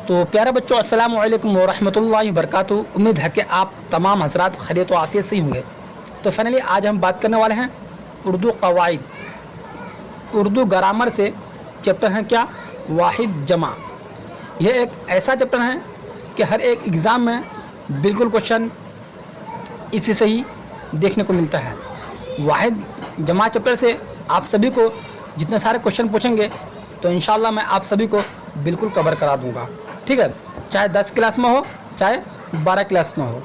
तो प्यारे बच्चों, अस्सलाम वालेकुम व रहमतुल्लाहि व बरकातुहू। उम्मीद है कि आप तमाम हज़रात खैरियत व आफ़ियत से ही होंगे। तो फाइनली आज हम बात करने वाले हैं उर्दू कवाइद, उर्दू ग्रामर से चैप्टर हैं क्या, वाहिद जमा। यह एक ऐसा चैप्टर है कि हर एक एग्ज़ाम में बिल्कुल क्वेश्चन इसी से ही देखने को मिलता है। वाहिद जमा चैप्टर से आप सभी को जितने सारे क्वेश्चन पूछेंगे तो इंशाल्लाह मैं आप सभी को बिल्कुल कवर करा दूंगा। ठीक है, चाहे 10 क्लास में हो चाहे 12 क्लास में हो,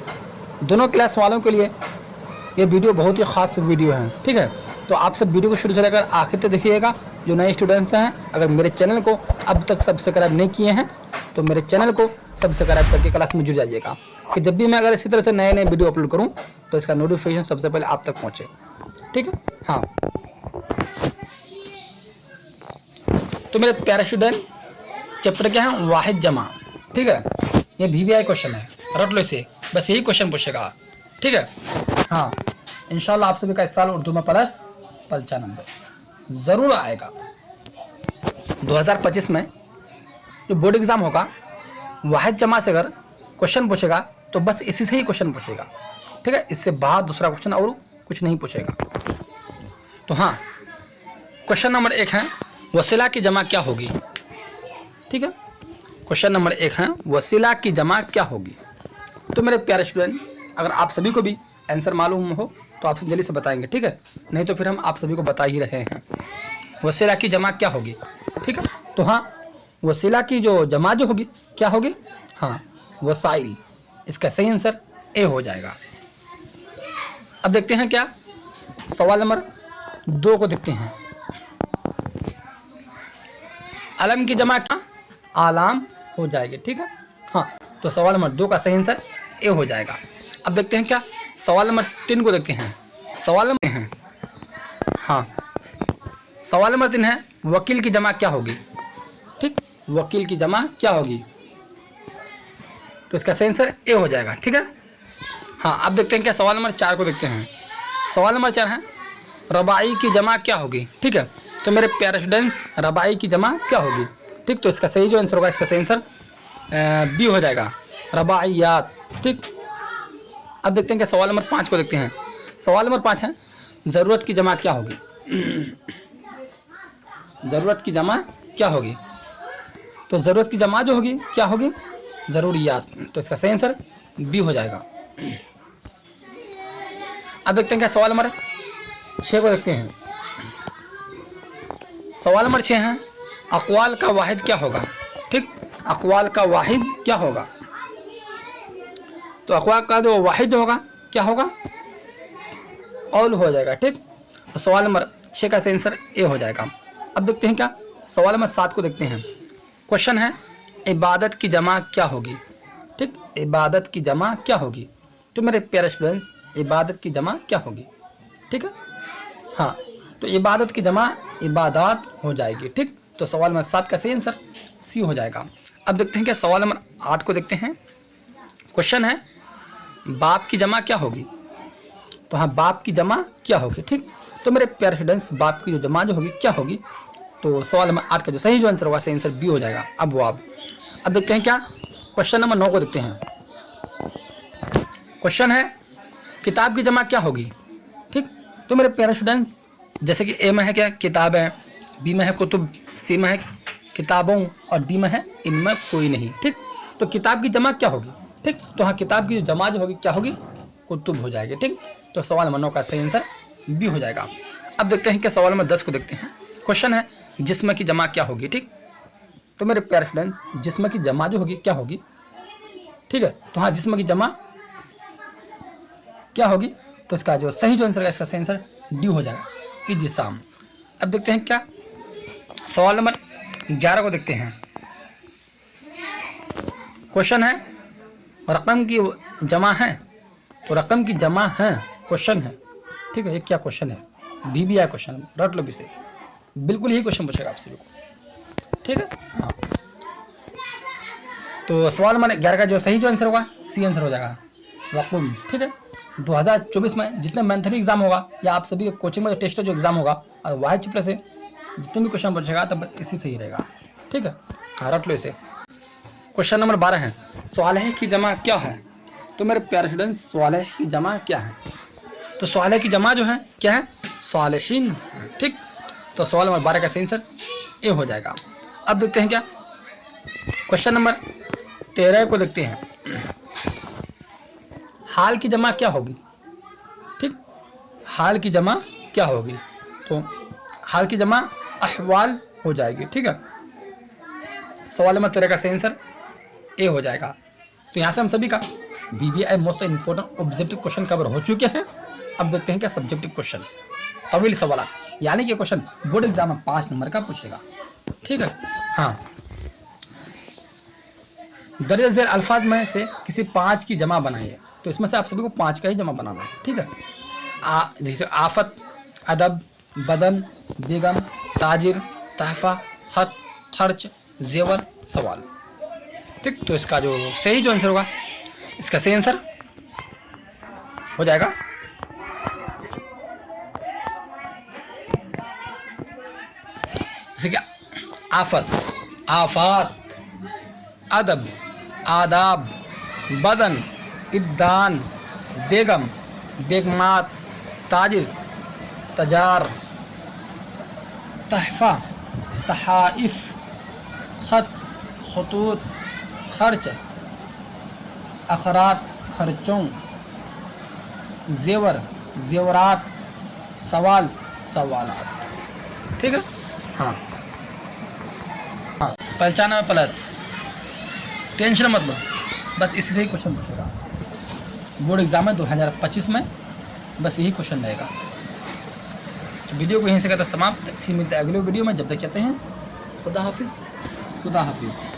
दोनों क्लास वालों के लिए ये वीडियो बहुत ही ख़ास वीडियो है। ठीक है, तो आप सब वीडियो को शुरू से लेकर आखिर तक देखिएगा। जो नए स्टूडेंट्स हैं, अगर मेरे चैनल को अब तक सब्सक्राइब नहीं किए हैं तो मेरे चैनल को सब्सक्राइब करके क्लास में जुड़ जाइएगा कि जब भी मैं अगर इसी तरह से नए नए वीडियो अपलोड करूँ तो इसका नोटिफिकेशन सबसे पहले आप तक पहुँचे। ठीक है, हाँ। तो मेरे प्यारे स्टूडेंट, चैप्टर क्या है, वाहिद जमा। ठीक है, ये VVI क्वेश्चन है, रट लो इसे, बस यही क्वेश्चन पूछेगा। ठीक है, हाँ। इंशाल्लाह आप सभी का इस साल उर्दू में प्लस 95 ज़रूर आएगा। 2025 में जो बोर्ड एग्ज़ाम होगा, वाहिद जमा से अगर क्वेश्चन पूछेगा तो बस इसी से ही क्वेश्चन पूछेगा। ठीक है, इससे बाहर दूसरा क्वेश्चन और कुछ नहीं पूछेगा। तो हाँ, क्वेश्चन नंबर 1 है, वसीला की जमा क्या होगी। ठीक है, क्वेश्चन नंबर 1 है, वसीला की जमा क्या होगी। तो मेरे प्यारे स्टूडेंट, अगर आप सभी को भी आंसर मालूम हो तो आप सब जल्दी से बताएंगे। ठीक है, नहीं तो फिर हम आप सभी को बता ही रहे हैं। वसीला की जमा क्या होगी। ठीक है, तो हाँ, वसीला की जो जमा जो होगी क्या होगी, हाँ, वसाइल। इसका सही आंसर ए हो जाएगा। अब देखते हैं क्या, सवाल नंबर 2 को देखते हैं। अलम की जमा क्या, आलाम हो जाएगी। ठीक है, हाँ, तो सवाल नंबर 2 का सही आंसर ए हो जाएगा। अब देखते हैं क्या, सवाल नंबर 3 को देखते हैं। सवाल नंबर है, हाँ, सवाल नंबर 3 है, वकील की जमा क्या होगी। ठीक, वकील की जमा क्या होगी, तो इसका सही आंसर ए हो जाएगा। ठीक है, हाँ। अब देखते हैं क्या, सवाल नंबर 4 को देखते हैं। सवाल नंबर 4 है, रबाई की जमा क्या होगी। ठीक है, तो मेरे प्यारे स्टूडेंट्स, रबाई की जमा क्या होगी। ठीक, तो इसका सही जो आंसर होगा, इसका सही आंसर बी हो जाएगा, रबाइयात। ठीक, अब देखते हैं कि सवाल नंबर 5 को देखते हैं। सवाल नंबर 5 है, ज़रूरत की जमा क्या होगी। ज़रूरत की जमा क्या होगी, तो ज़रूरत की जमा जो होगी क्या होगी, ज़रूरियात। तो इसका सही आंसर बी हो जाएगा। अब देखते हैं क्या, सवाल नंबर 6 को देखते हैं। सवाल नंबर 6 है, अक़वाल का वाहिद क्या होगा। ठीक, अक़वाल का वाहिद क्या होगा, तो अक़वाल का जो वाहिद होगा क्या होगा, औल हो जाएगा। ठीक, तो सवाल नंबर 6 का सही आंसर ए हो जाएगा। अब देखते हैं क्या, सवाल नंबर 7 को देखते हैं। क्वेश्चन है, इबादत की जमा क्या होगी। ठीक, इबादत की जमा क्या होगी, तो मेरे प्यारे स्टूडेंट्स, इबादत की जमा क्या होगी। ठीक है, हाँ, तो इबादत की जमा इबादात हो जाएगी। ठीक, तो सवाल नंबर 7 का सही आंसर सी हो जाएगा। अब देखते हैं क्या, सवाल नंबर 8 को देखते हैं। क्वेश्चन है, बाप की जमा क्या होगी, तो हाँ, बाप की जमा क्या होगी। ठीक, तो मेरे प्यारे स्टूडेंट्स, बाप की जो जमा जो होगी क्या होगी, तो सवाल नंबर 8 का जो सही जो आंसर होगा, सही आंसर बी हो जाएगा, अबवाब। अब देखते हैं क्या, क्वेश्चन नंबर 9 को देखते हैं। क्वेश्चन है, किताब की जमा क्या होगी। ठीक, तो मेरे प्यारे स्टूडेंट्स, जैसे कि ए में है क्या, किताबें, बी में है कुतुब, सी में है किताबों और डी में है इनमें कोई नहीं। ठीक, तो किताब की जमा क्या होगी। ठीक, तो हाँ, किताब की जो जमा जो होगी क्या होगी, कुतुब हो जाएगी। ठीक, तो सवाल नंबर 9 का सही आंसर बी हो जाएगा। अब देखते हैं क्या, सवाल नंबर 10 को देखते हैं। क्वेश्चन है, जिस्म की जमा क्या होगी। ठीक, तो मेरे प्यारे स्टूडेंट्स, जिस्म की जमा जो होगी क्या होगी। ठीक है, तो हाँ, जिस्म की जमा क्या होगी, तो इसका जो सही जो आंसर है, इसका सही आंसर डी हो जाएगा, इज्तिसाम। अब देखते हैं क्या, सवाल नंबर 11 को देखते हैं। क्वेश्चन है, रकम की जमा है, तो रकम की जमा है, क्वेश्चन है। ठीक है, ये क्या क्वेश्चन है, VVI क्वेश्चन, रट लो इसे, बिल्कुल यही क्वेश्चन पूछेगा आप सभी को। ठीक है, हाँ, तो सवाल नंबर 11 का जो सही जो आंसर होगा, सी आंसर हो जाएगा, रकम। ठीक है, 2024 में जितने मंथली एग्जाम होगा या आप सभी कोचिंग में टेस्ट जो एग्जाम होगा, और वाहिद चैप्टर से जितने भी क्वेश्चन पूछेगा तब इसी से ही रहेगा। ठीक है, हाँ, रट लो इसे। क्वेश्चन नंबर 12 है, सालेह की जमा क्या है? तो मेरे प्यारे स्टूडेंट्स, सालेह की जमा क्या है? तो सालेह की जमा जो है क्या है? सालेहीन। ठीक, तो सवाल नंबर 12 का सही आंसर ए हो जाएगा। अब देखते हैं क्या क्वेश्चन नंबर 13 को देखते हैं। हाल की जमा क्या होगी? ठीक, हाल की जमा क्या होगी? तो हाल की जमा अहवाल हो जाएगी। ठीक है, सवाल नंबर 13 का सही आंसर ए हो जाएगा। तो यहाँ से हम सभी का BBI most important objective question cover हो चुके हैं। अब देखते हैं क्या सब्जेक्टिव क्वेश्चन, तवील सवाल, यानी कि क्वेश्चन बोर्ड एग्जाम में 5 नंबर का पूछेगा। ठीक है, हाँ, दर्ज झेल अल्फाज में से किसी 5 की जमा बनाइए। तो इसमें से आप सभी को 5 का ही जमा बनाना है। ठीक है, जैसे आफत, अदब, बदन, बेगम, ताजिर, तहफा, खत, खर्च, जेवर, सवाल। ठीक, तो इसका जो आंसर होगा, इसका सही आंसर हो जाएगा जैसे क्या, आफत, आफात, अदब, आदाब, बदन, इब्दान, बेगम, बेगमात, ताजिर, तजार, तहफा, तहाइफ, खत, खतूत, खर्च, अखरात, खर्चों, जेवर, जेवरात, सवाल, सवालात। ठीक है, हाँ हाँ, 95+, टेंशन मत लो, बस इसी से ही क्वेश्चन पूछेगा बोर्ड एग्जाम में 2025 में, बस यही क्वेश्चन रहेगा। तो वीडियो को यहीं से करता समाप्त, फिर मिलते हैं अगले वीडियो में। जब तक कहते हैं खुदा हाफिज़, खुदा हाफिज़।